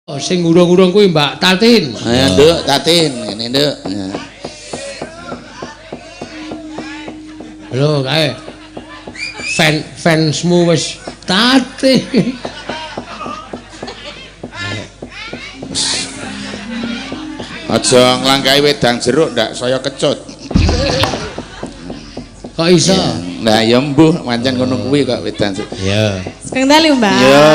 Oh, sing urung-urung kuwi Mbak Tatin. Ya, Nduk, Tatin, ngene, Nduk. Halo, kae. Fansmu wis Tatin. Aja nglangkai wedang jeruk ndak saya kecut. Kok iso? Nah, ya mbuh pancen ngono kuwi kok wedang jeruk. Ya. Sekang dalu, Mbak. Ya,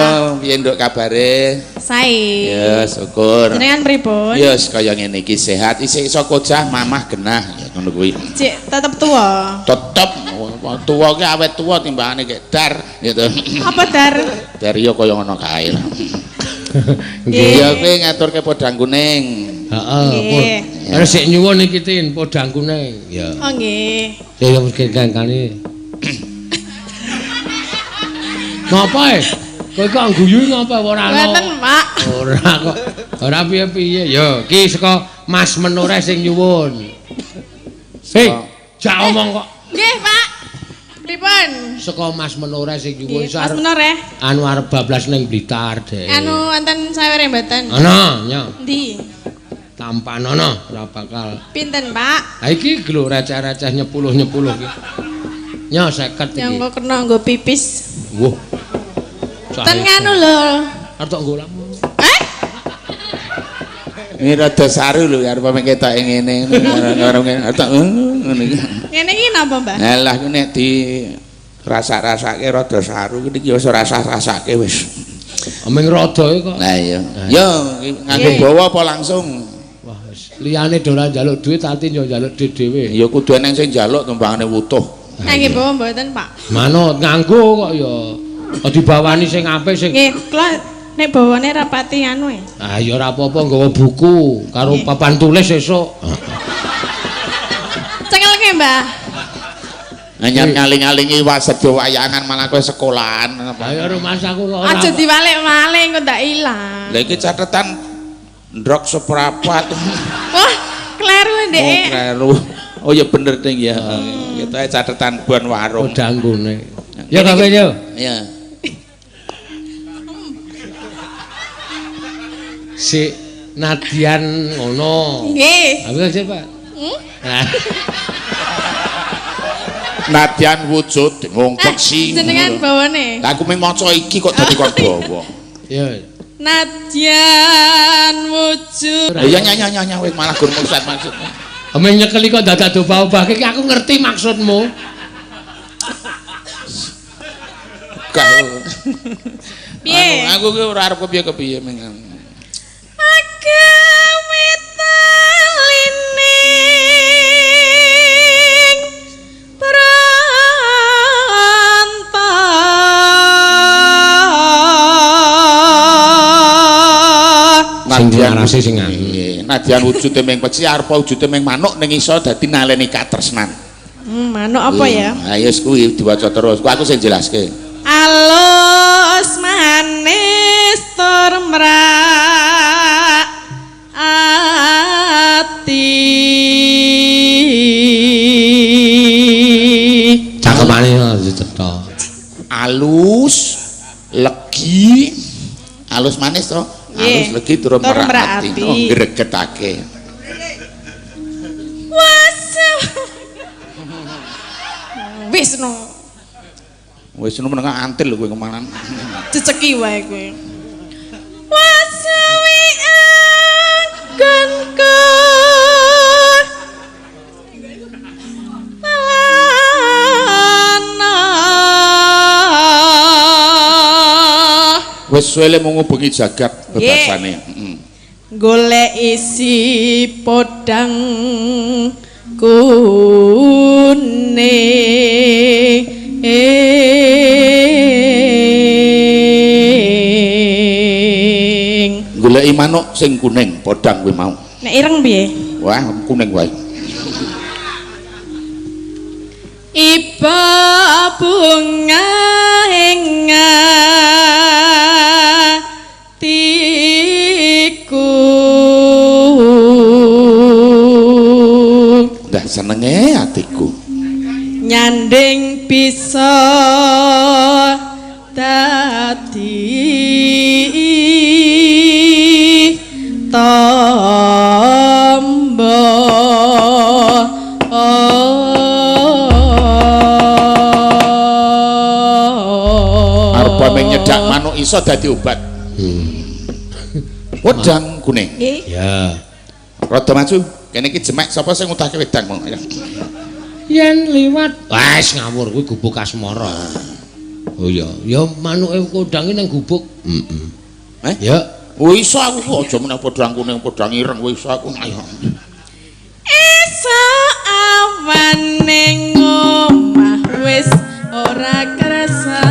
piye Nduk kabare? Sae. Ya, syukur. Jenengan pripun? Ya, kaya ngene iki sehat, isih iso kocah, mamah genah ya ngono kuwi. Cik tetep tua. Tetep tuwa ki awet tuwa timbangane kek dar gitu. Apa dar? Dar yo kaya ngono kae lah. Nggih. Ya kowe ngaturke podang kuning. Heeh. Harus sik nyuwun iki Tin, podang kuning. Ya. Oh nggih. Ya wis kangkane. Ngapa e? Kowe kok guyu ngapa ora ana? Mboten, Pak. Ora kok. Ora piye-piye. Ya, iki saka Mas Menore sing nyuwun. Hei, jak omong kok. Nggih, Pak. Pripun? Saka Mas Menore sing nyuwun Nggih, Mas Menor ya. anu arep bablas ning Blitar deh. Anu wonten sawere mboten? Ana, nya. Ndi? Tampan ana, ora bakal. Pinten, Pak? Ha iki lho receh-receh nyepuluh-nyepuluh iki. Nya 50 iki. Yang kok kena nggo pipis. Wah. Ten nganu lho. Arep tok nggo lamu. Ini rada saru lho arep ketok ngene ngono ngono iki. Ngene iki napa, Mbak? Lah ku nek di rasak-rasake rada saru iki wis rasa-rasake wis. Omeng rada kok. Lah iya. Yo nganggo bawa apa langsung? Wah, wis liyane do ora njaluk duit Tatin yo njaluk duit dhewe. Ya kudu eneng sing njaluk timbangane wutuh. Nggih, bawa mboten, Pak. Manut nganggo kok ya. Kok dibawani sing apik sing. Nggih, kula nek bawane rapati anu e. Ah ya ora apa-apa nggawa buku karo papan tulis esuk. Cengelke, Mbah. Anyar ngaling-alingi wasedo wayangan malah kowe sekolahan. Ha ya rumah aku kok ora. Aja diwalik-walik engko ndak ilang. Lah iki catetan ndrok seprapat. Wah, kleru Oh, ndek. kleru. Oh ya bener Ding ya. Kita catetan bon warung. Danggune. Ya gawe yo. Iya. Si Nadian ngono. Nggih. Apa sih, Pak? Nah, Nadian wujud ngongkek sing. Jenengan bawane. Lah aku mung maca iki kok dadi kon dawa. ya. Nadyan wujud. Ya nyanyi wis malah gur maksud. Omeng nyekeli kok dadak do obah iki aku ngerti maksudmu. Kau. Piye? Aku ki ora arep kepiye-kepiye mengan. Agawitalining Nadian sing Nadian wujude ming peci arepa wujude ming manuk ning iso dadi naleni katresnan. manuk apa ya? Ha ya kuwi diwaca terus. Ku aku sing jelaske. Alus manis tur mrak ati. Cakepane cetha. Alus, legi, alus manis to. Alus legi tur merak ati. Oh, gregetake. Wisnu. Wis meneng antil lho kowe kemanan. Ceceki wae kowe. Wasawi aganku Wis suwe mung ngubengi jagat bebasane. golek isi podang kuning. Goleki manuk sing kuning podang kuwi mau. Nek ireng piye? Wah, kuning wae. Iba bunga ing atiku. Dah senenge atiku. Nyanding bisa dadi tombo arep nyedak manuk iso dadi obat. Wedang kuning. Ya. Rada maju. Kene iki jemek sapa sing ngutahke wedang mong. Yen liwat. Wes ngawur kuwi gubuk asmara. Oh iya, ya manuke kodhange nang gubuk. Heeh. Ya. Oh iso aku aja meneh podhang kuning podhang ireng wis iso aku ayo. Esuk awan ning omah wis ora kerasa.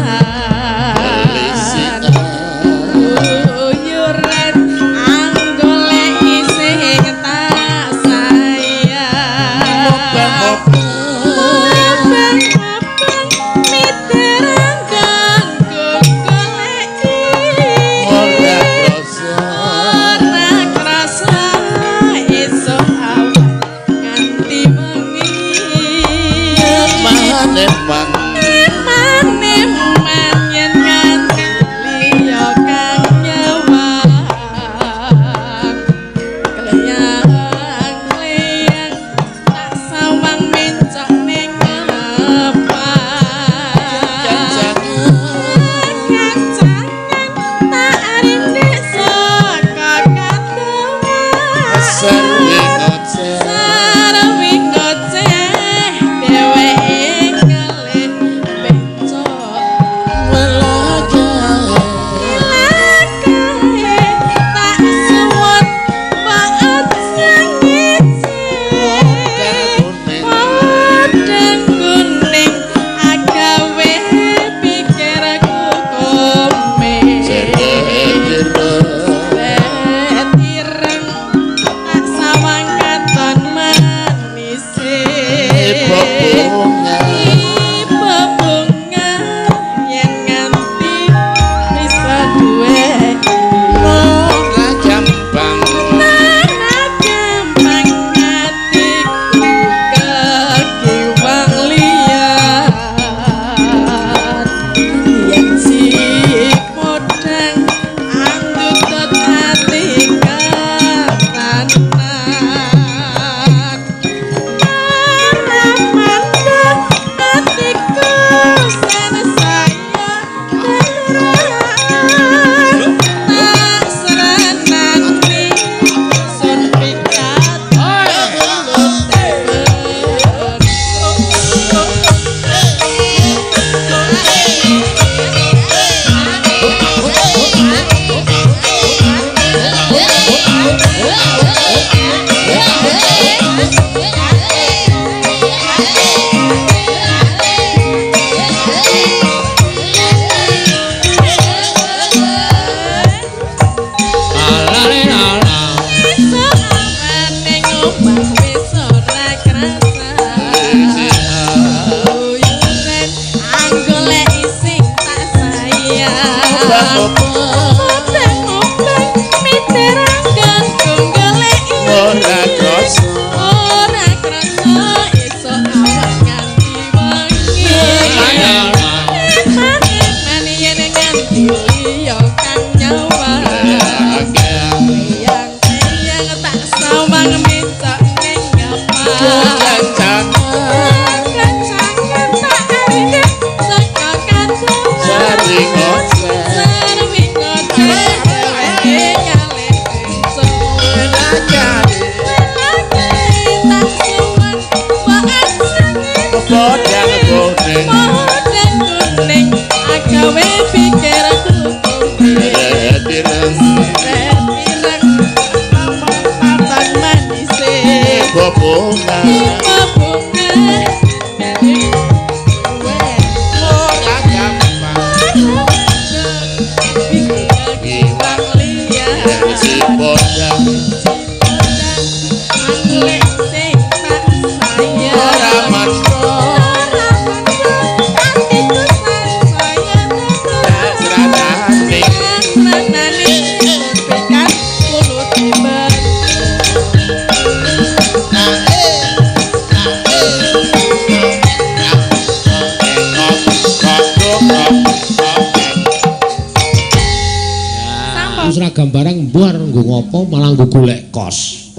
ngopo malah nggo golek kos.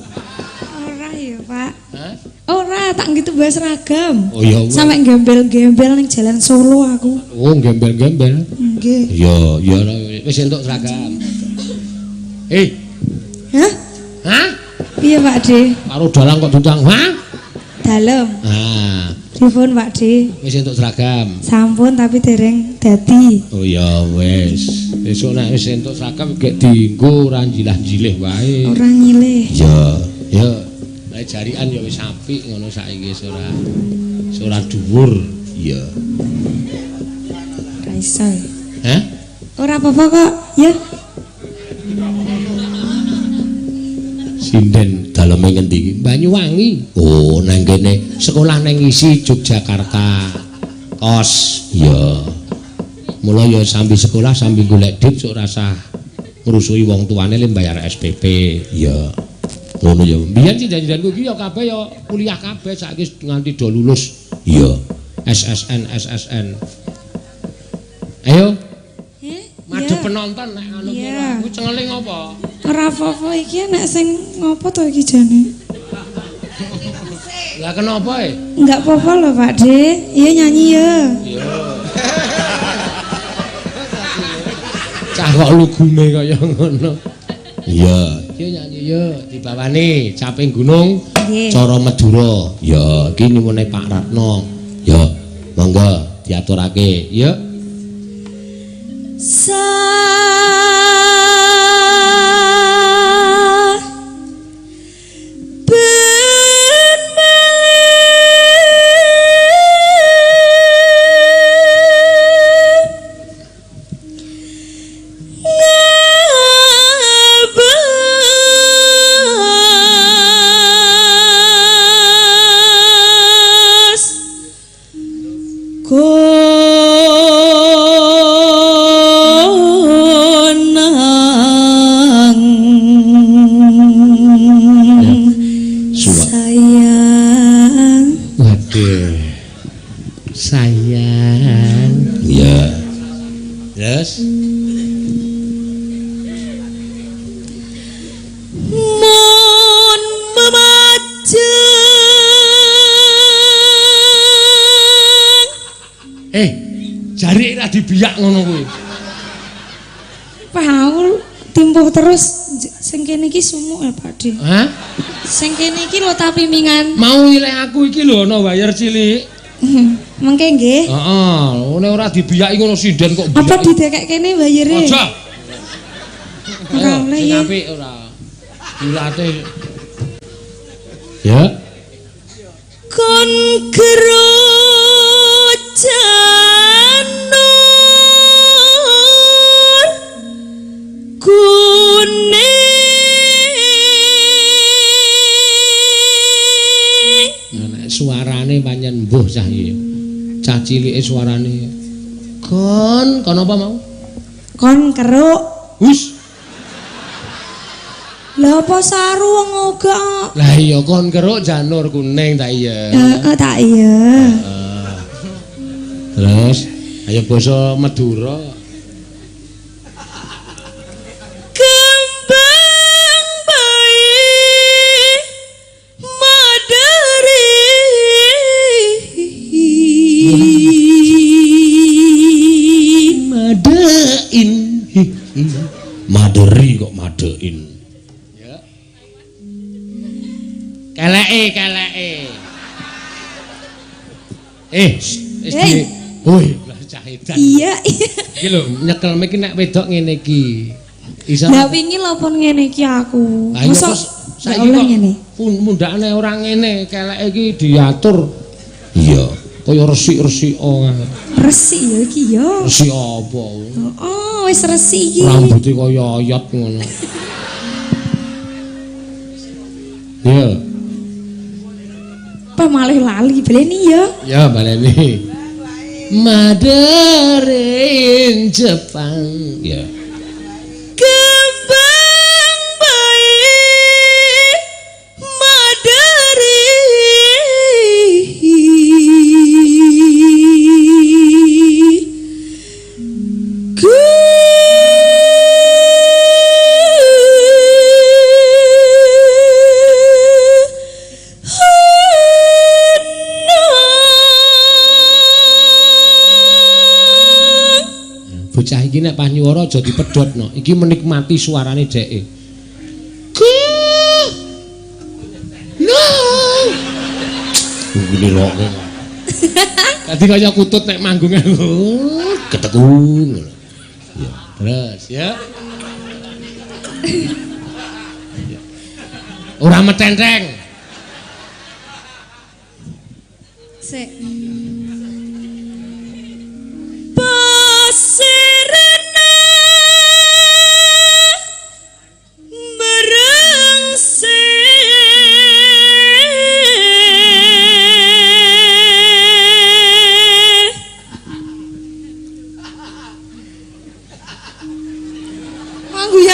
Ora ya, Pak. Hah? Ora, tak gitu bahas seragam. Oh iya. Sampai gembel-gembel ning jalan Solo aku. Oh, gembel-gembel. Nggih. Iya, iya wis entuk seragam. Hah? Hah? Iya, Pak De. Karo dalang kok tutang. Hah? Dalem. Ah, Dipun, Pak De. wis entuk seragam. Sampun tapi dereng dadi. Oh iya wis. Besok nek wis entuk seragam gek dienggo ora njilah-njilih wae. Ora nyilih. Iya, ya. Nek jarikan ya wis apik ngono saiki wis ora dhuwur. Iya. Ora iso. Hah? Ora apa-apa kok, ya. Sinden daleme ngendi iki? Banyuwangi. Oh, nang kene sekolah nang isi Yogyakarta. Kos. Iya. Mula ya sambil sekolah sambil golek duit sok rasa ngrusui wong tuane le bayar SPP. Iya. Ngono ya. Biyen janjianku iki ya kabeh ya kuliah kabeh saiki nganti do lulus. Iya. SSN. Ayo. Madhep penonton nek anu kuwi cengeling apa? Ora apa-apa iki nek sing ngopo to iki jane? Lah kenapa e? Enggak apa-apa lho Pak De. Iya nyanyi ya. Iya. Cah kok lugume kaya ngono. Iya, iki nyanyi ya dibawani Caping Gunung cara Madura. Ya, iki nimune Pak Ratno. Ya, monggo diaturake, ya. Jari ra dibiyak ngono kuwi. Paul timpuh terus sing kene iki sumuk ya Pak De. Hah? Sing kene iki lho tapi mingan. Mau ilih aku iki lho ana wayar cilik. Mengke nggih. Heeh, nek ora dibiyaki ngono sinden kok biyak. Apa didekek kene wayare? Aja. Ora oleh ya. Apik ora. Dilatih. Ya. Kon kerocan suarane pancen mbuh cah iki. Cah cilike suarane. Kon apa mau? Kon keruk. Hus. Lah apa saru wong ogah? Lah iya kon keruk janur kuning tak iya. Heeh tak iya. Terus ayo basa Madura. Maderi kok madein. Ya. Keleke. Woi, cah edan. Iya. Iki lho nyekel iki nek wedok ngene iki. Iso. Lah wingi lho pun ngene iki aku. Mosok saiki kok ngene. Mundakane ora ngene, keleke iki diatur. Iya, kaya resik-resik Resik ya iki ya. Resik apa? Oh, wis resik iki. Rambuté kaya oyot ngono. Iya. Apa malih lali baleni ya? Ya, baleni. Maderin Jepang. Ya. Kembang bayi Maderi. nek pas nyuwara aja dipedhotno. Iki menikmati suarane dheke. Ngene lho. Dadi kaya kutut nek manggung keteku ngono. Ya, terus ya. Ora metenteng. Sik. Pasirna merengse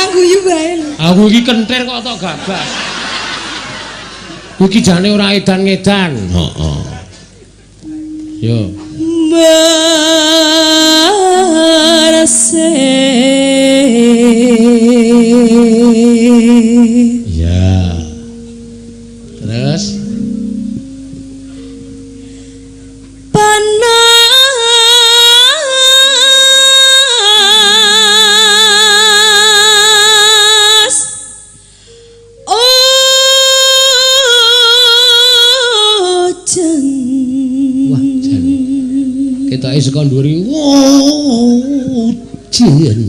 Angguyu bae lho. Aku iki kentir kok tok gagas. Iki jane ora edan-edan. Heeh. Yo. Merse Ya. Terus panas ojen. wah, jan. Ketoke saka nduri. Wow, jan.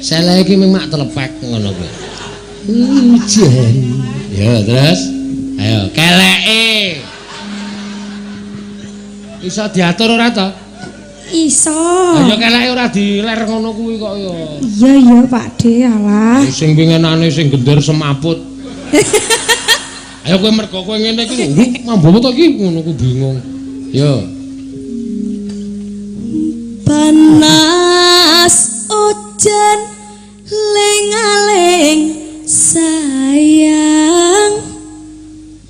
Salah iki mung mak telepek ngono kuwi. Jan. Ya, terus ayo keleke. Iso diatur ora to? Iso. Ayo keleke ora diler ngono kuwi kok ya. Iya Pakde alah. Sing pingenane sing gender semaput. Ayo kowe mergo kowe ngene iki mambu to iki ngono ku bingung. Yo. Panas ojan lengaling sayang.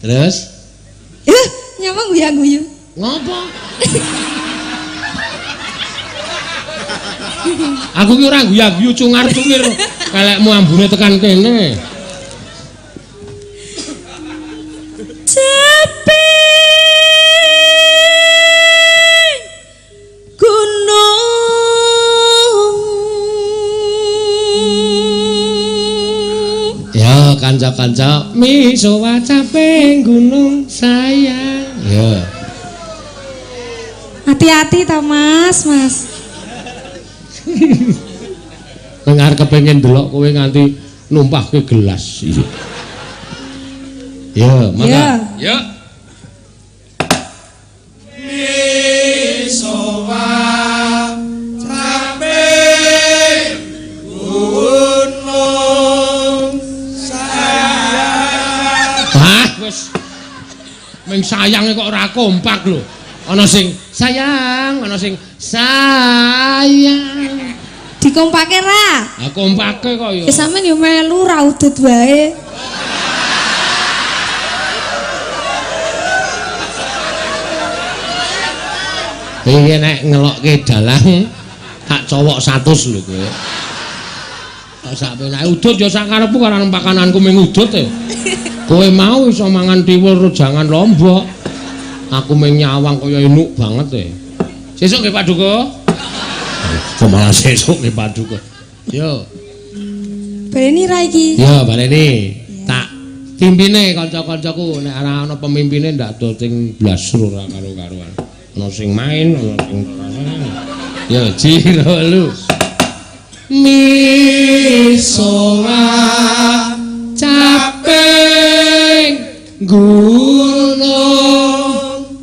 Terus Nyamang guyu-guyu. ngopo? Aku ki ora guyu-guyu cungar-cungir kelekmu ambune tekan kene. Cepi gunung. Ya kanca-kanca misowa caping gunung sayang. Ya. Hati-hati ta Mas. Dengar kepengin delok kowe nganti numpahke gelas. Ya, mangga. Ya. Ming sayange kok ora kompak lho. Ana sing sayang, ana sing sayang. Dikompake ra. Ha kompake kok ya. Ya sampean yo melu ra udut wae. Iki nek ngelokke dalang tak cowok 100 lho kowe. Tak sak penake udut ya sak karepku karo pakananku ming udut e. Kowe mau iso mangan tiwul jangan lombok. Aku ming nyawang kaya enuk banget e. Sesuk nggih Paduka. Kok malah sesuk nggih Paduka. Yo. Baleni ra iki. Yo, baleni. Tak pimpine kanca-kancaku nek ora ana pemimpine ndak do sing blasur ora karo-karuan. Ana sing main, ana sing yo jiro lu. Misowa caping gunung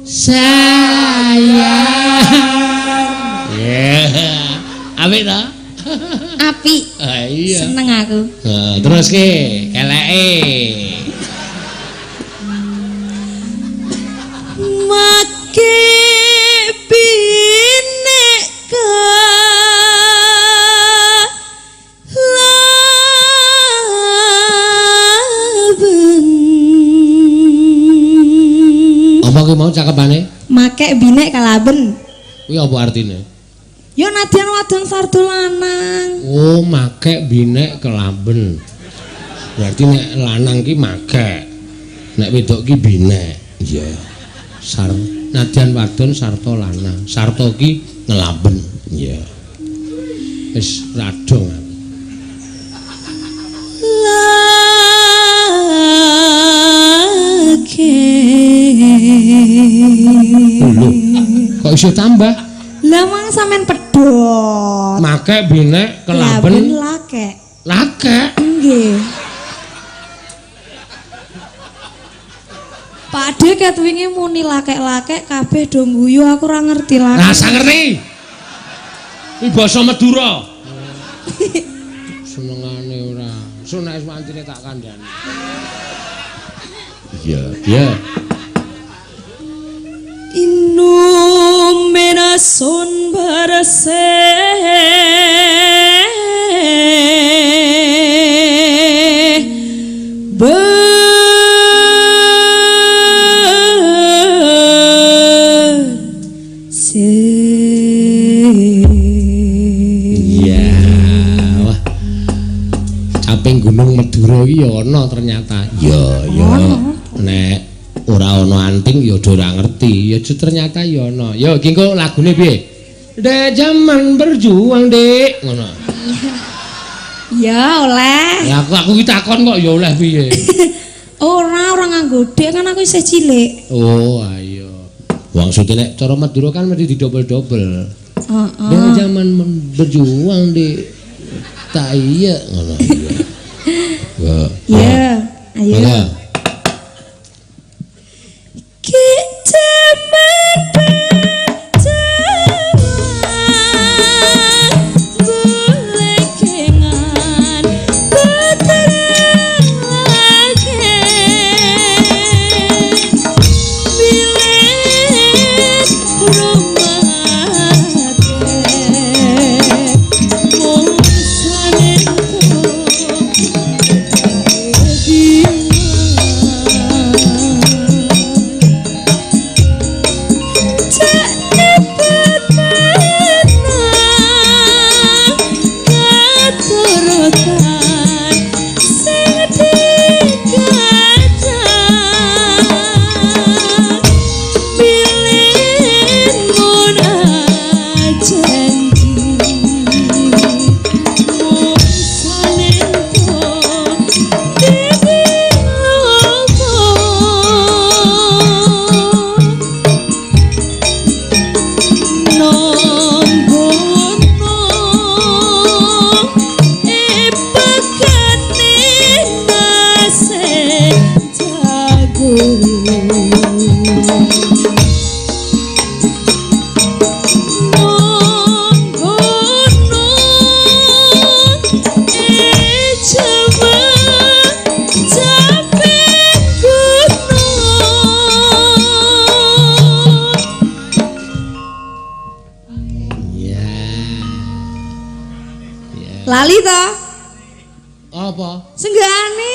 sayang. Yeah. Apik ta? Apik. Iya. Seneng aku. Nah, terus ke keleke. Make binek kalaben. Apa ki mau cakepane? Make binek kalaben. Kuwi apa artine? Yo nadyan wadon sardu lanang. Oh, make binek kelaben. Berarti nek lanang ki make. Nek wedok ki binek. Iya. Sar nadyan wadon sarta lanang. Sarta ki Ngelaben. Iya. Wis radong. Lho, kok iso tambah? Lah mang sampean pedhot. Make binek kelaben lake. Lake. Nggih. Pakde ket wingi muni lake-lake kabeh do guyu aku ora ngerti lake. Lah sak ngerti. Iki basa Madura. Senengane ora. Sunek wancine tak kandhani. Iya, iya. Inumena son barase iya. Wah. Caping Gunung Madura iki ya ana ternyata. Iya, iya. Nek ora ana anting ya ora ngerti. Ya ternyata ya ana. Ya iki engko lagune piye? Dek zaman berjuang, Dik. Ngono. Ya oleh. Ya aku ki takon kok ya oleh piye? Ora nganggo dek kan aku isih cilik. Oh, ayo. Maksudnya nek cara Madura kan mesti didobel-dobel. Heeh. Dek zaman berjuang, Dik. Tak iya ngono. Iya. Ya, ayo. Mangga. kita Lali to? Apa? Senggane.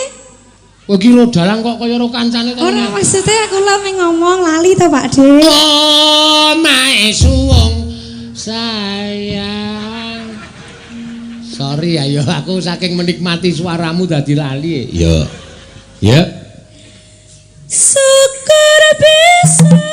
Kowe iki ro dalang kok kaya ro kancane to. Ora maksudnya aku lagi ngomong lali to Pak De. Oh, mae suwung sayang. Sorry ya, aku saking menikmati suaramu dadi lali. Ya. Ya. syukur bisa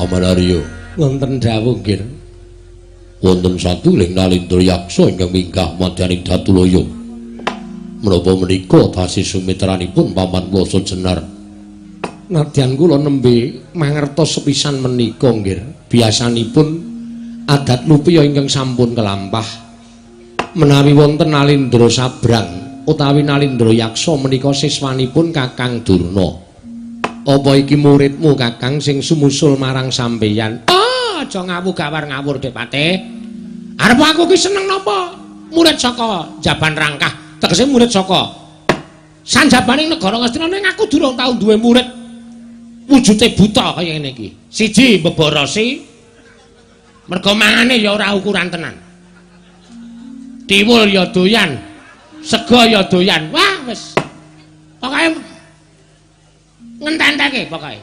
Paman Arya. Wonten dawuh nggih. Wonten satunggaling Nalindra Yaksa ingkang minggah madyaning Datulaya. Menapa menika tasih sumitranipun Paman Wasa Jenar. Nadyan kula nembe mangertos sepisan menika nggih. Biasanipun adat lupia ingkang sampun kelampah menawi wonten Nalindra Sabrang utawi Nalindra Yaksa menika siswanipun Kakang Durna. Apa iki muridmu Kakang sing sumusul marang sampeyan? Oh, aja ngawur-gawur Dek Patih. Arep aku ki seneng napa? Murid saka Jaban Rangkah, tegese murid saka sanjabaning negara Ngastina ning aku durung tau duwe murid wujude buta kaya ngene iki. Siji mbeborosi mergo mangane ya ora ukuran tenan. Tiwul ya doyan, sego ya doyan. Wah, wis. Pokoke ngententeke pokoke.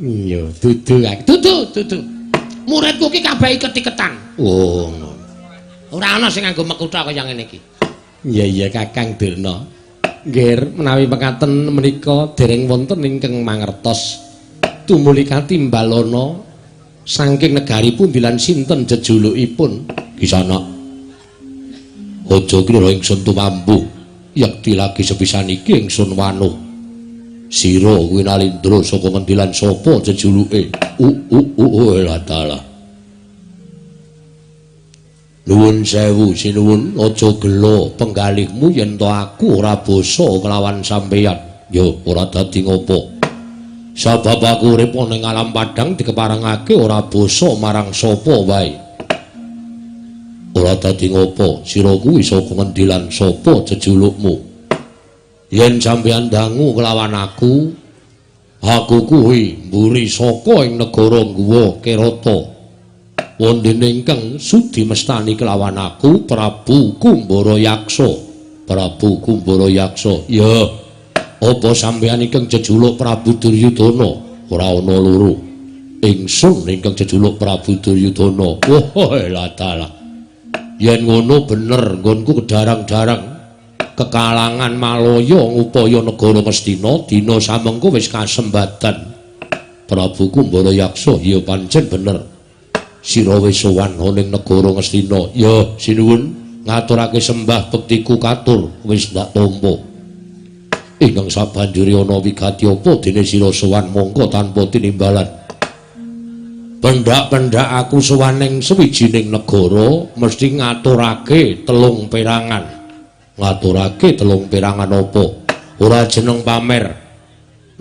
Iya, dudu. Muridku ki kabeh iket-iketan. Oh, ngono. Ora ana sing nganggo mekutha kaya ngene iki. Iya Kakang Durna. Nggih, menawi mekaten menika dereng wonten ingkang mangertos tumuli katimbalana saking negari pundi lan sinten jejulukipun. Kisana. Aja kira ingsun tumambu. Yekti lagi sepisan iki ingsun wanuh. Sira kuwi Nalindra saka ngendi lan sapa jejuluke? Latala. Nuwun sewu sinuwun aja gelo penggalihmu yen to aku ora basa kelawan sampeyan. Ya ora dadi ngopo. Sabab aku urip ning alam padang dikeparengake ora basa marang sapa wae. Ora dadi ngopo sira kuwi saka ngendi lan sapa jejulukmu? Yen sampeyan dangu kelawan aku kuwi mburi saka ing negara Guwa Kerata. Wondene ingkang sudi mestani kelawan aku Prabu Kumbara Yaksa. Prabu Kumbara Yaksa. Ya, apa sampeyan ingkang jejuluk Prabu Duryudana? Ora ana loro. Ingsun ingkang jejuluk Prabu Duryudana. Oh, latala. Yen ngono bener nggonku kedarang-darang kekalangan Malaya ngupaya negara Ngastina dina samengko wis kasembadan. Prabu Kumbara Yaksa ya pancen bener. Sira wis sowan ning negara Ngastina. Ya sinuwun ngaturake sembah bektiku katur wis ndak tampa. Ingkang sabanjure ana wigati apa dene sira sowan mongko tanpa tinimbalan. Pendak-pendak aku sowan ning sawijining negara mesti ngaturake telung perangan. Ngaturake telung perangan apa? Ora jeneng pamer.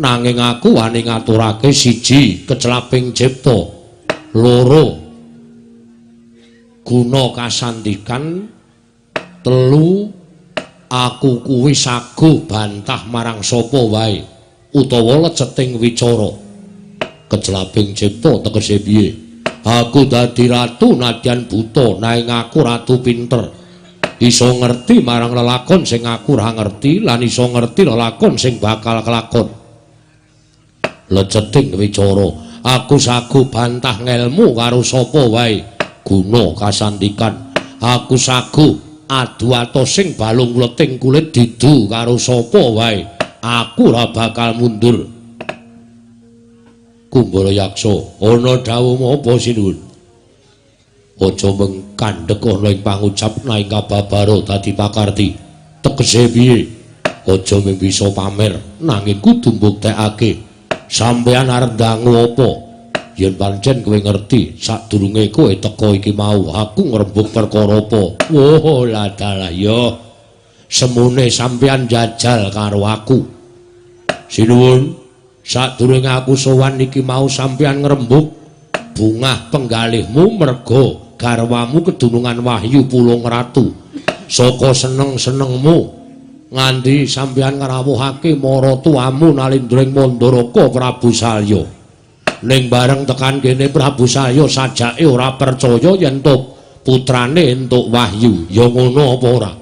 Nanging aku wani ngaturake siji kecelaping cipta, loro guna kasandikan, telu aku kuwi saguh bantah marang sapa wae utawa leceting wicara. Kecelaping cipta tegese piye? Aku dadi ratu nadyan buta nanging aku ratu pinter. Iso ngerti marang lelakon sing aku ora ngerti lan iso ngerti lelakon sing bakal kelakon. Leceting wicara, aku saguh bantah ngelmu karo sapa wae guna kasandikan. Aku saguh adu atosing balung leting kulit didu karo sapa wae. Aku ora bakal mundur. Kumbara Yaksa, ana dawuh apa sinuwun? Aja mengkandhek ana ing pangucap nang kababaro dadi pakarti. Tegese piye? Aja mung bisa pamer nanging kudu mbuktekake. Sampeyan arep ndangu apa? Yen pancen kowe ngerti sadurunge kowe teka iki mau aku ngrembug perkara apa? Oh, ladala ya. Semune sampeyan jajal karo aku. Sinuwun, sadurunge aku sowan iki mau sampeyan ngrembug bungah penggalihmu merga garwamu kedunungan Wahyu Pulung Ratu. Saka seneng-senengmu nganti sampeyan ngrawuhake mara tuamu Nalindring Mandaraka Prabu Salya. Ning bareng tekan kene Prabu Salya sajake ora percaya yen to putrane entuk wahyu. Ya ngono apa ora?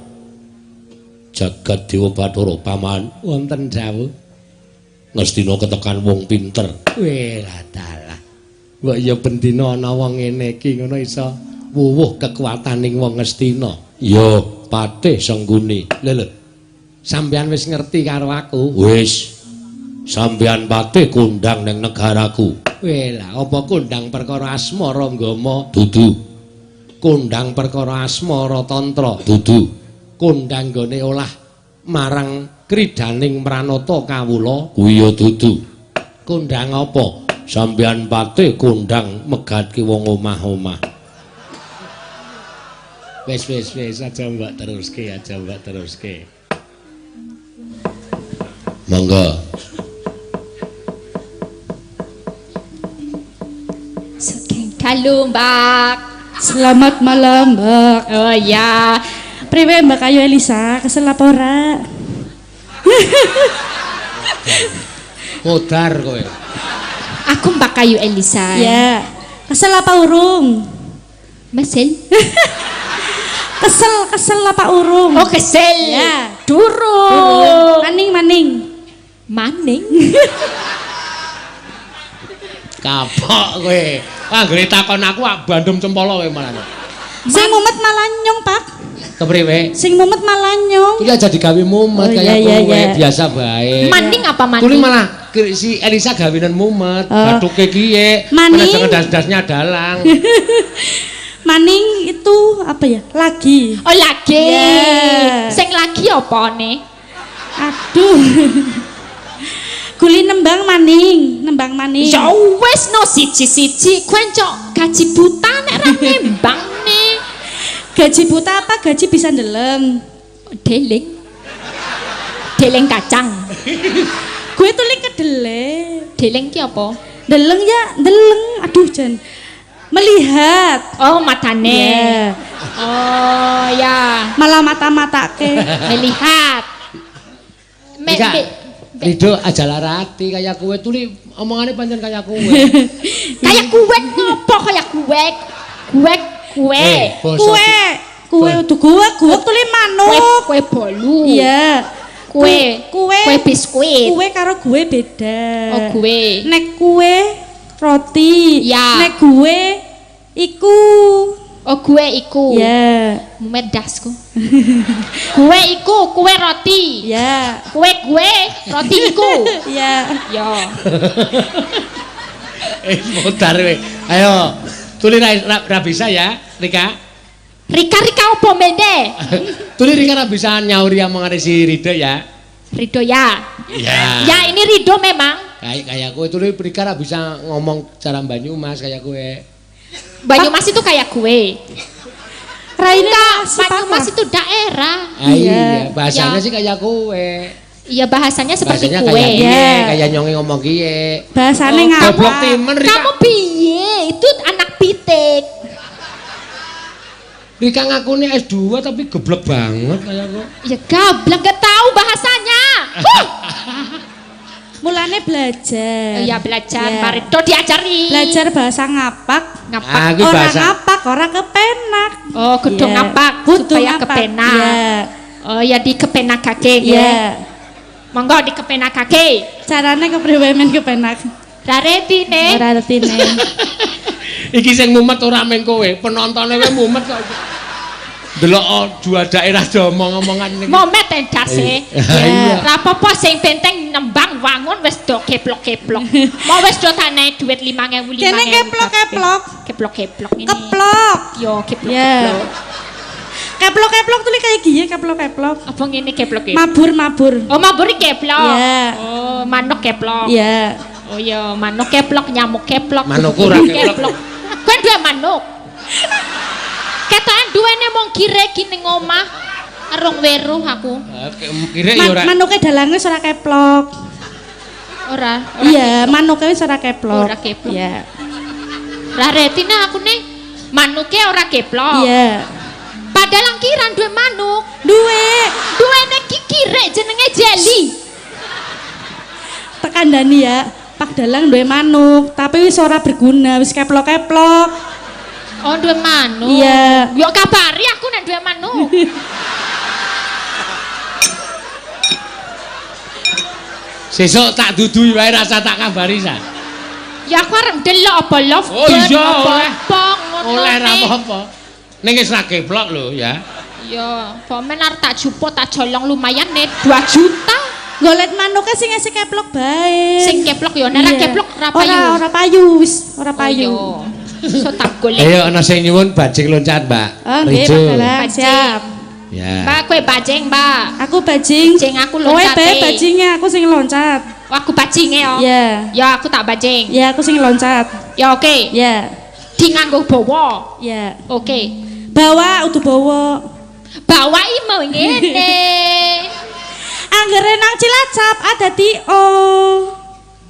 Jagat Dewa Bathara Paman wonten dawuh. Ngastina ketekan wong pinter. Weh ladalah. Mbok ya bendina ana wong ngene iki ngono iso wuwuh kekuataning wong Ngastina. Ya Patih Sengguni. Lho. Sampeyan wis ngerti karo aku? Wis. Sampeyan Patih kondang ning negaraku. Wela, apa kondang perkara asmara nggama? Dudu. Kondang perkara asmara tantra? Dudu. Kondang gone olah marang kridaning mranata kawula? Kuwi ya dudu. Kondang apa? Sampeyan pate kondang megatke wong omah-omah. Wis aja mbak teruske. Monggo. Halo Mbak. Selamat malam, Mbak. Oh ya. Priwe Mbak Ayu Elisa, kesel apa ora? Modar kowe. Aku Mbak Ayu Elisa. Ya. Kesel apa urung? Mesin. Kesel apa urung? Oh kesel. Ya. Durung. Maning. Kapok kowe. Anggere takon aku bandum cempala kowe malah. Sing mumet malah nyong, Pak. Kepriwe? Sing mumet malah nyong. Iki aja digawe mumet kaya kowe, biasa bae. Maning apa maning? Kuli malah si Elisa gawenan mumet, bathuke kiye, Maning. das-dasnya dalang. Maning itu apa ya? Lagi. Oh lagi. Yeah. Sing lagi apa nih? Aduh. Kuli nembang maning. Ya wis no siji-siji kowe cok gaji buta nek ra nembang nih. Gaji buta apa gaji bisa ndeleng? Deleng kacang. Gue tulis kedele. Deleng ki apa? Ndeleng ya, ndeleng. Aduh Jan. Melihat. Oh matane. Yeah. Oh ya. Malah mata-matake. Melihat. Rido aja larati kaya kowe tuli omongane pancen kaya kowe. Kayak kue ngopo kayak kue? Kue. Kue tuli manuk. Kue bolu. Iya. Kue biskuit. Kue karo gue beda. Oh kue. Nek kue roti. Ya. Nek gue iku. Oh kue iku. Ya. Medasku. Kue iku kue roti. Ya. Kue roti iku. Ya. Yo. Modar kowe. Ayo, tuli ra bisa ya, Rika. Rika opo mende? Tuli Rika ra bisa nyauri omongane si Rido ya. Rido ya. Iya. Ya ini Rido memang. Kayak kowe tuli Rika ra bisa ngomong cara Banyumas kayak kowe. Banyumas itu kayak gue. Raina Banyumas itu daerah. Iya, bahasanya sih kayak kowe. Iya bahasanya seperti Bahasanya kue. kayak kiye, kayak nyonge ngomong kiye. Bahasane Goblok ngapa? timen Rika. Kamu piye? Itu anak pitik. Rika ngakune S2 tapi goblok banget kayak kok. Ya gablek gak tahu bahasanya. Mulane belajar. Ya belajar, Ya. Pak Rido diajari. Belajar bahasa ngapak. Ngapak. Ah, iki Orang bahasa ngapak, orang kepenak. Oh, kudu Ya. ngapak Kudu supaya ngapak. kepenak. Ya. Oh, ya di kepenakake Ya. ya. Monggo di kepenakake. Carane kepriwe men kepenak. Rareti nih. Ora artine. iki sing mumet ora meng kowe, penontone kowe mumet kok. Delok dua daerah do omong-omongan niki. Momet endase. Iya. Ra apa-apa sing penting nembang wangun wis do keplok-keplok. Mau wis do tane duit 5.000. Kene keplok-keplok. Keplok-keplok ini. Keplok. Yo keplok-keplok. Ya. Keplok-keplok tuh kayak gini keplok-keplok. Apa ngene keplok-keplok? Mabur. Oh, mabur keplok. Iya. Oh, manuk keplok. Iya. Oh iya, manuk keplok, nyamuk keplok. Manuk ora keplok. Kowe duwe manuk. Ketokan duwene mung kire ki ning omah. Arung weruh aku. Kira ya ora. Manuke dalange ora keplok. Ora. Iya, manuke wis ora keplok. Ora keplok. Iya. Lah retine aku nih manuke ora keplok. Iya. Padahal angkiran duwe manuk. Duwene ki kire jenenge jeli. Tekan Dani ya. Pak Dalang duwe manuk, tapi wis ora berguna, wis keplok-keplok. Oh, duwe manuk. Iya. Yo kabari aku nek duwe manuk. Sesuk tak dudui wae rasa tak kabari sa. Ya aku arep ndelok apa love Oh bird, iya, apa oleh. apa ngono. Oleh ra nih. apa-apa. Ning wis ra keplok lho ya. Ya, pomen arep tak jupuk tak jolong lumayan nih 2 juta. Golet manuke sing isih keplok bae. Sing keplok ya nek ora keplok ora payu. Ora payu wis, ora payu. So tak golek. Ayo ana sing nyuwun bajing loncat, Mbak. Oh, nggih, Pak Dalang, siap. Ya. Mbak kowe bajing, Mbak. Aku bajing. Bajing aku loncat. Kowe bajingnya, aku sing loncat. Aku bajinge yo. Iya. Ya aku tak bajing. Ya, aku sing loncat. Ya oke. Ya. Di nganggo bawa. Ya. Oke. Bawa udu bawa. Bawai mau ngene. Anggere nang Cilacap dadi O.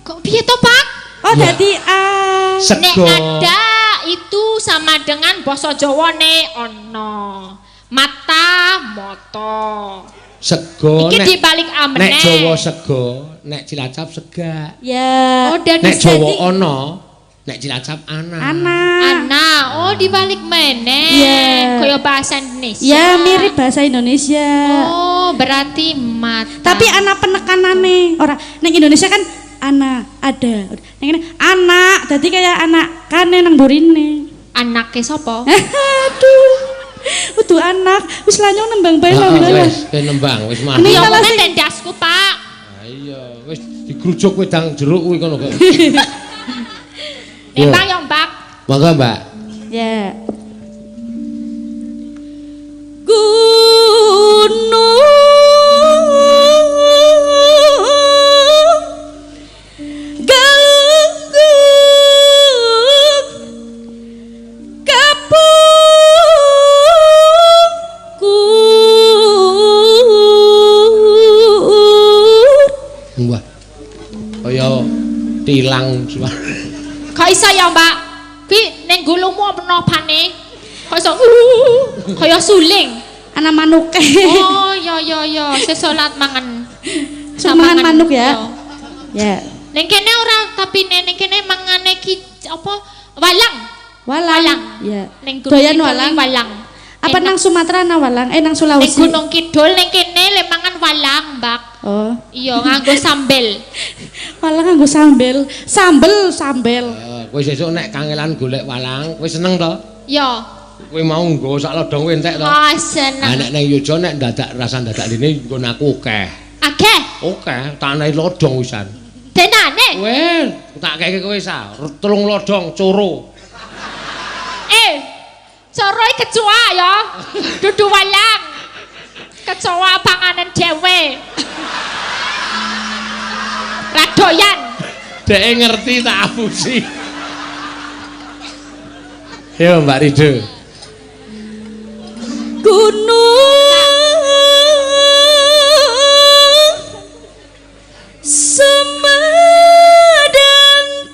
Kok piye to, Pak? Oh, Ya. dadi A. Nek Sego. ada itu sama dengan basa Jawane ono. Mata moto. Sego Iki nek dibalik amene. nek Jawa sego, nek Cilacap sega. Ya. Oh, dan Nek Jawa jadi- ono, nek Cilacap ana. Ana, oh dibalik meneh. Iya. Kaya bahasa Indonesia. Ya, mirip bahasa Indonesia. Oh, berarti mata. Tapi ana penekanane. Ora ning Indonesia kan ana, ada. Ning kene anak, dadi kayak anak kane nang burine. anake sapa? Aduh. Udu anak, wis lanyong nembang bae lho. Wis nembang, wis mah. Ini Ya kalau ngene sing- tendasku, Pak. Iya, wis digrujuk wedang jeruk kuwi kono kok. Mbak yo, Mbak. Monggo, Mbak. Ya. Gunung ganggu kapungkur. Wah. Kaya tilang suara. Kok iso ya, Mbak? Ki ning gulumu ana pane. Kok iso kaya suling. Ana manuke. Oh, ya, sesolat mangan. Mangan manuk ya. Ya. Ning kene ora, tapi ning kene mangane ki apa? Walang. Walang. Ya. Ning Doyan Gunung walang. Kidul walang. Apa nang Sumatera ana walang? Nang Ning Sulawesi. Gunung Kidul ning kene le mangan walang, Mbak. Oh. Iya, nganggo sambel. Walang nganggo sambel. Sambel. Kowe sesuk nek kangelan golek walang, kowe seneng to? Ya. Kowe mau nggo sak lodong kowe entek to? Ah, Ah seneng. nek ning Yojo nek dadak dene nggon aku akeh. Akeh. Akeh, tak anahi lodong wisan. Denane. Kowe tak keke kowe sa, 3 lodong coro. Coroi kecoa ya. Dudu walang. Kecoa panganan dhewe. Radoyan. Dek ngerti tak apusi. Yo Mbak Rido. Gunung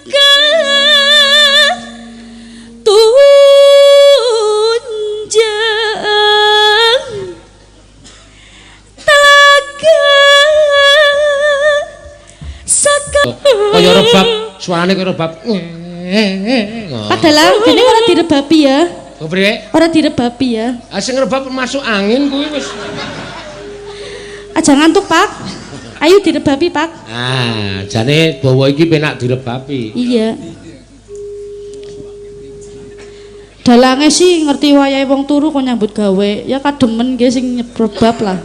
semedangkan tunjang telaga sakit. Kaya rebab, suarane kaya rebab. Padahal dene ora direbabi ya. Kepriye? Ora direbabi ya. Ah sing rebab masuk angin kuwi wis. Aja ngantuk, Pak. Ayo direbabi, Pak. Ah, jane bawa iki penak direbabi. Iya. Dalange sih ngerti wayahe wong turu kok nyambut gawe. Ya kademen nggih sing nyebab lah.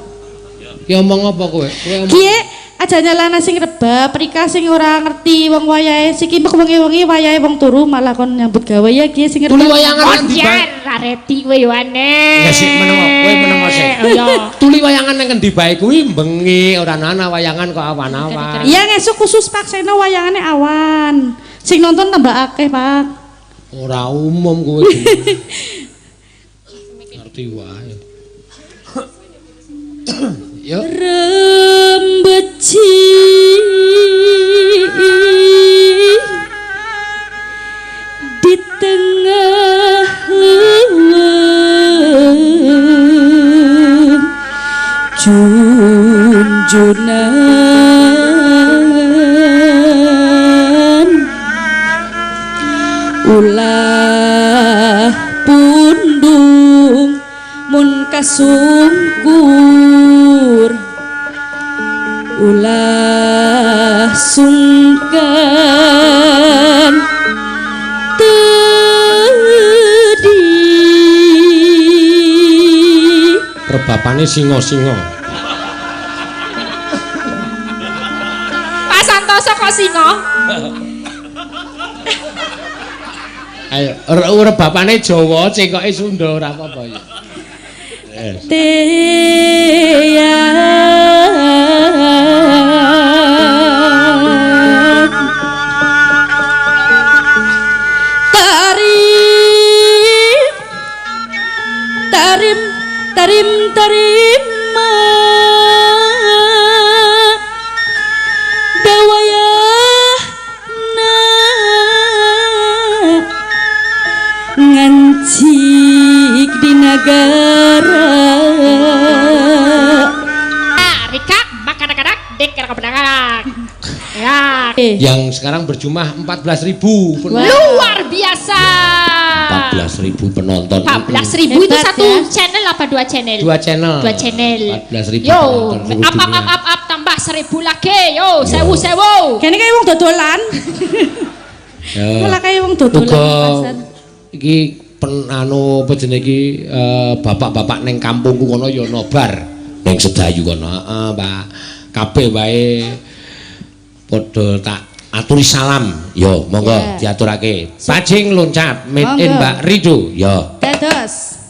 Ki omong apa kowe? Kowe omong. Kiye aja nyalana sing rebab, Rika sing ora ngerti wong wayahe siki mek wengi-wengi wayahe wong turu malah kon nyambut gawe ya kiye sing ngerti. Tuli wayangan nang ndi, Pak? Jan, rareti kowe yo aneh. Ya sik menengo, kowe menengo sik. Oh iya. Tuli wayangan nang endi bae kuwi bengi, ora ana wayangan kok awan-awan. Iya ngesuk khusus Pak Seno wayangane awan. Sing nonton tambah akeh, Pak. Ora umum kowe. Ngerti wae. Yo. Rembeci di tengah junjunan ulah pundung mun kasungkur ulah sungkan tedi Rebapane singa-singa. saka singa. Ayo, urip bapane Jawa, cengkoke Sunda ora apa-apa ya. Tarim dawayana ngancik di negara Rika makadak-kadak dek kadak. Ya. Yang sekarang berjumlah 14.000 penonton. Luar biasa. 14.000 penonton. 14.000 itu Hebat, satu ya. channel apa dua channel? Dua channel. 14.000. 14.000 Yo, penonton. up tambah 1.000 lagi. Yo, 1.000. Kene kaya wong dodolan. Ya. Malah kaya wong dodolan Uga di pasar. iki anu apa jenenge iki bapak-bapak ning kampungku kono ya nobar ning Sedayu kono. Heeh, Pak. Kabeh wae padha tak aturi salam. Yo, monggo diaturake. Pajing loncat made in Monggo. Mbak Rido. Yo. Dados.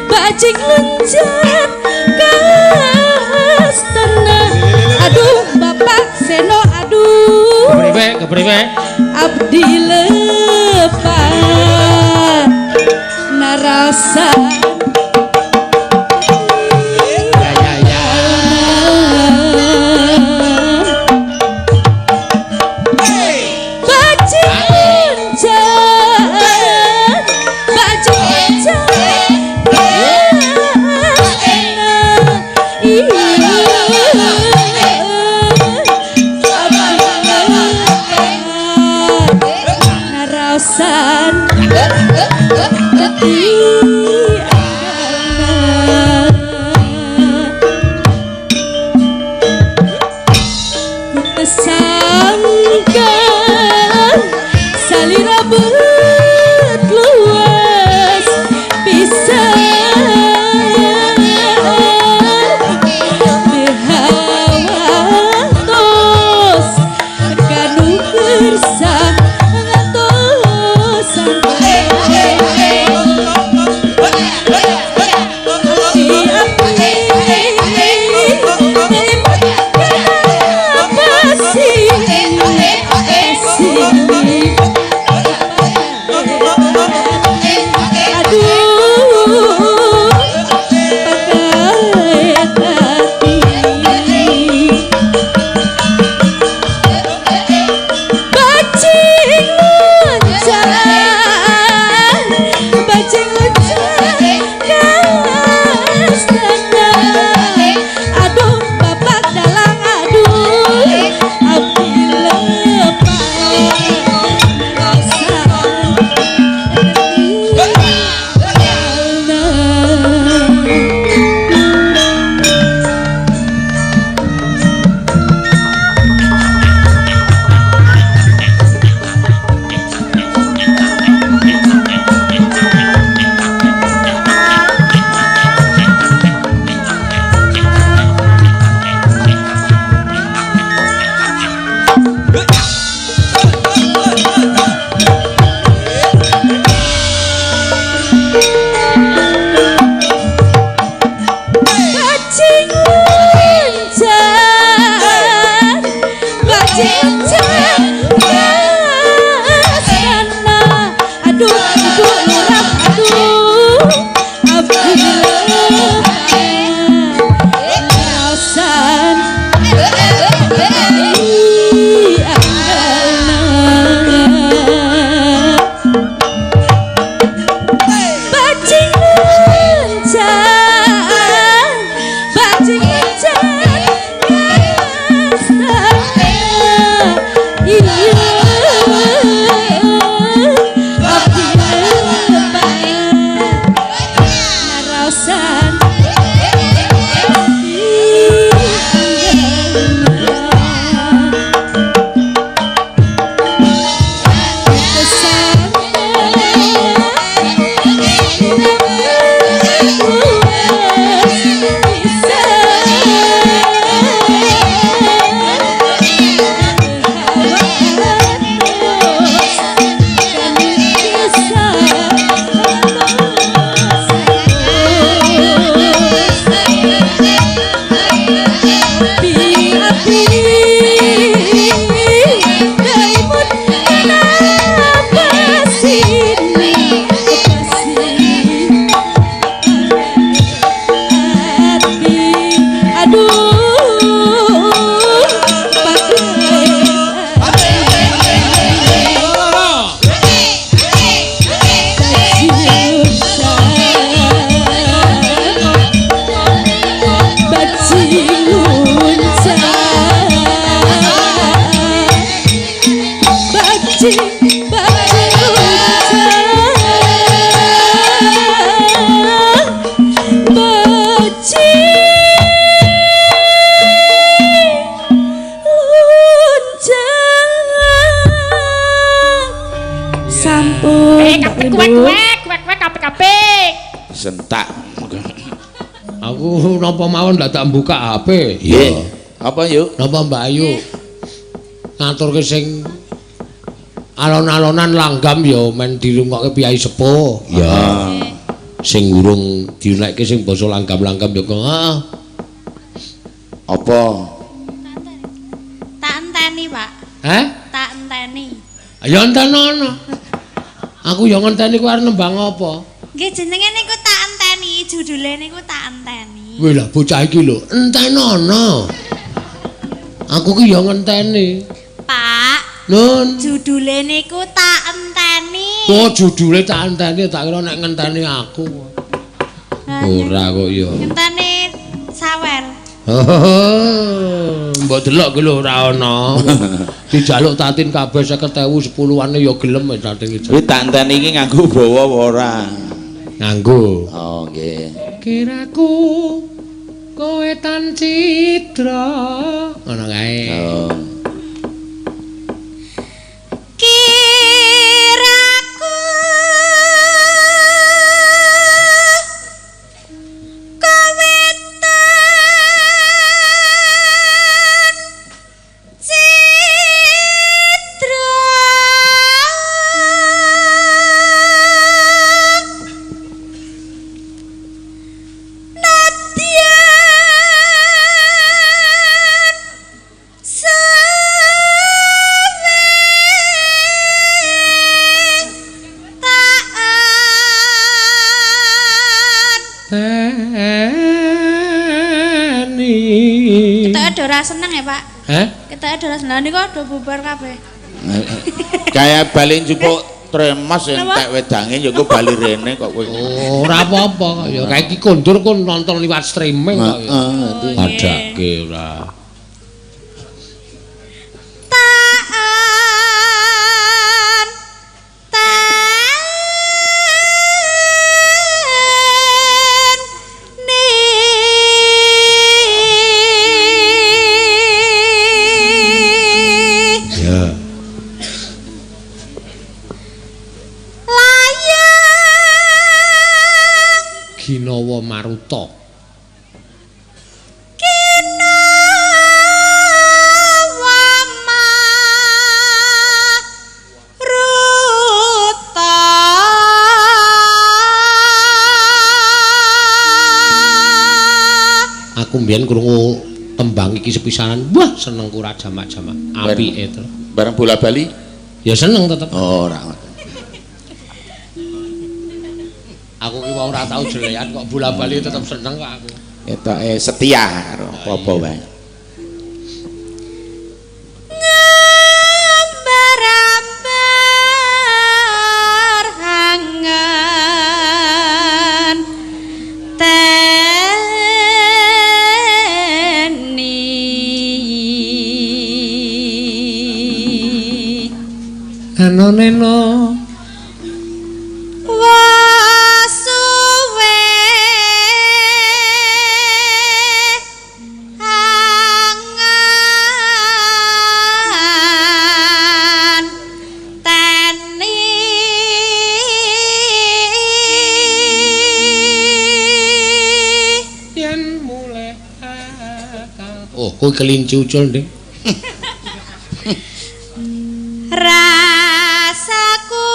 Bajing luncat kastana. Aduh Bapak Seno, aduh Kepriwe? abdi lepat narasa. Kuek kapik-kapik. Sentak. Aku napa mawon dadak mbuka HP. Iya. Apa yuk? Napa Mbak Ayu? Ngaturke sing alon-alonan langgam ya men dirungokke piyai sepuh. Ya. Sing urung diunekke sing basa langgam-langgam ya kok. Apa? Tak enteni, Pak. Hah? Tak enteni. Ya entenono. Aku ya ngenteni kuwi arep nembang apa? Nggih jenenge niku tak enteni, judule niku tak enteni. Wih lah bocah iki lho, entenono. Aku ki ya ngenteni. Pak, Nun. judule niku tak enteni. Oh, judule tak enteni, tak kira nek ngenteni aku. Ora kok ya. Ngenteni sawer. Mbok delok ki lho ora ana. Dijaluk tatin kabeh 50.000 10-ane ya gelem tatin iki. Kuwi tak enteni iki nganggo bawa apa ora? Nganggo. Oh, nggih. Kiraku kowe tan citra. Ngono kae. Oh. Kiraku kowe ora seneng ya, Pak? Hah? Kita ora seneng niku do bubar kabeh. Kayak bali njupuk tremas entek wedange ya kok bali rene kok kowe. Ora apa-apa kok ya kayak iki kondur kon nonton liwat streaming kok ya. Adake ora. Ginawa Maruta. Ginawa Maruta. Aku mbiyen krungu tembang iki sepisanan. Wah, senengku ra jamak-jamak. Apike to. Bareng bola bali? Ya seneng tetep. Oh, ora. Aku ki wong ora tau jelekan kok bola-bali tetep seneng kok aku. Etoke setia karo apa wae. Ngambar-ambar hangan teni. Anoneno kowe kelinci ucul ndek. Rasaku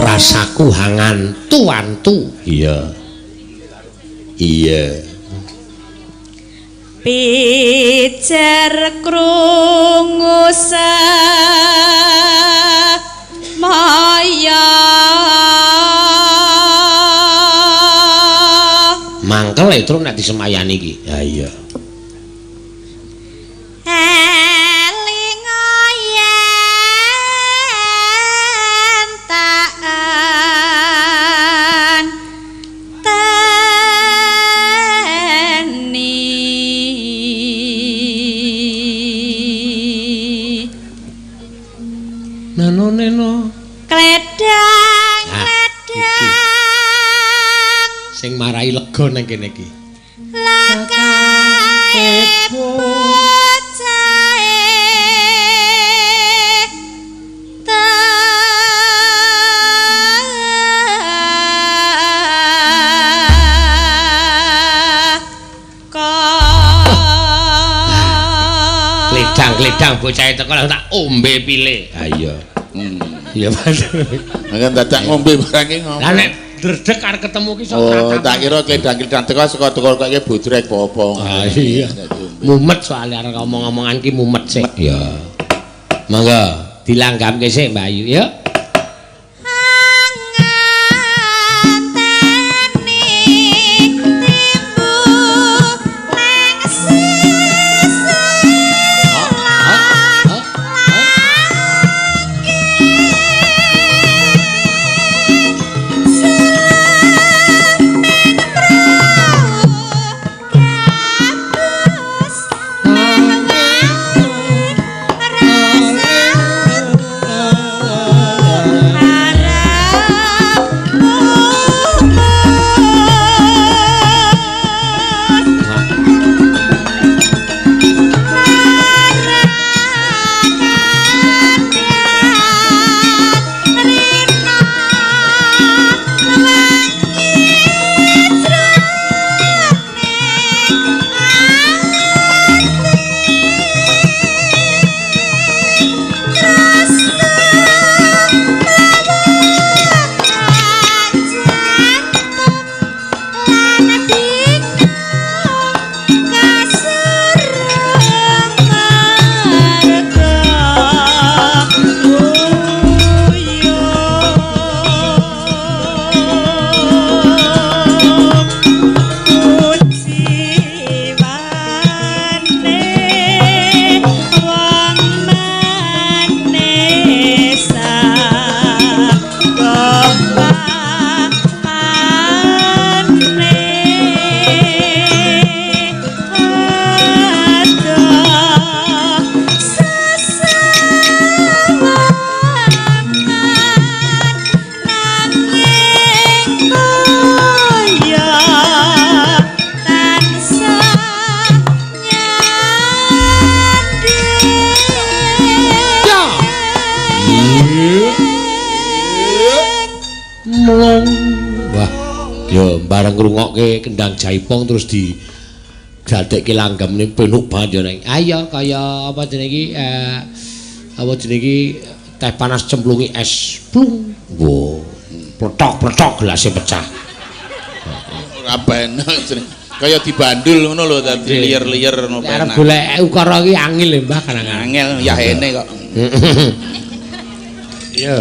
rasaku hangantu-antu. Iya. Iya. pijer krungu maya mangkel terus nek disemayani iki. Ya iya. Neno Kledang, Nah, kledang. Sing marai lega nang kene iki. Langkae bocahe Kledang bocah teko tak ombe pile. Ha iya. Iya bener. Nek dadak ngombe barang iki Lah nek dredeg arep ketemu ki sok Oh, tak kira kledang-kledang teko saka kaya bodrek apa. Ah iya. Mumet soalnya arek ngomong-ngomongan ki mumet sik. Ya. Monggo dilanggamke sik Mbak Ayu ya. Bareng ngrungokke kendang jaipong terus di dadekke langgam ning penuk banget ya ning. Ayo kaya apa jenenge iki apa jenenge iki teh panas cemplungi es. Plung. Wo. Pletok-pletok gelasé pecah. Ora bener jeneng. Kaya dibandul ngono lho dadi liyer-liyer ngono penak. Arep golek ukara iki angel lho Mbah kanangan. Angel ya ene kok. Iya.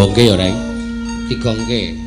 digongke ya, Reng. Digongke.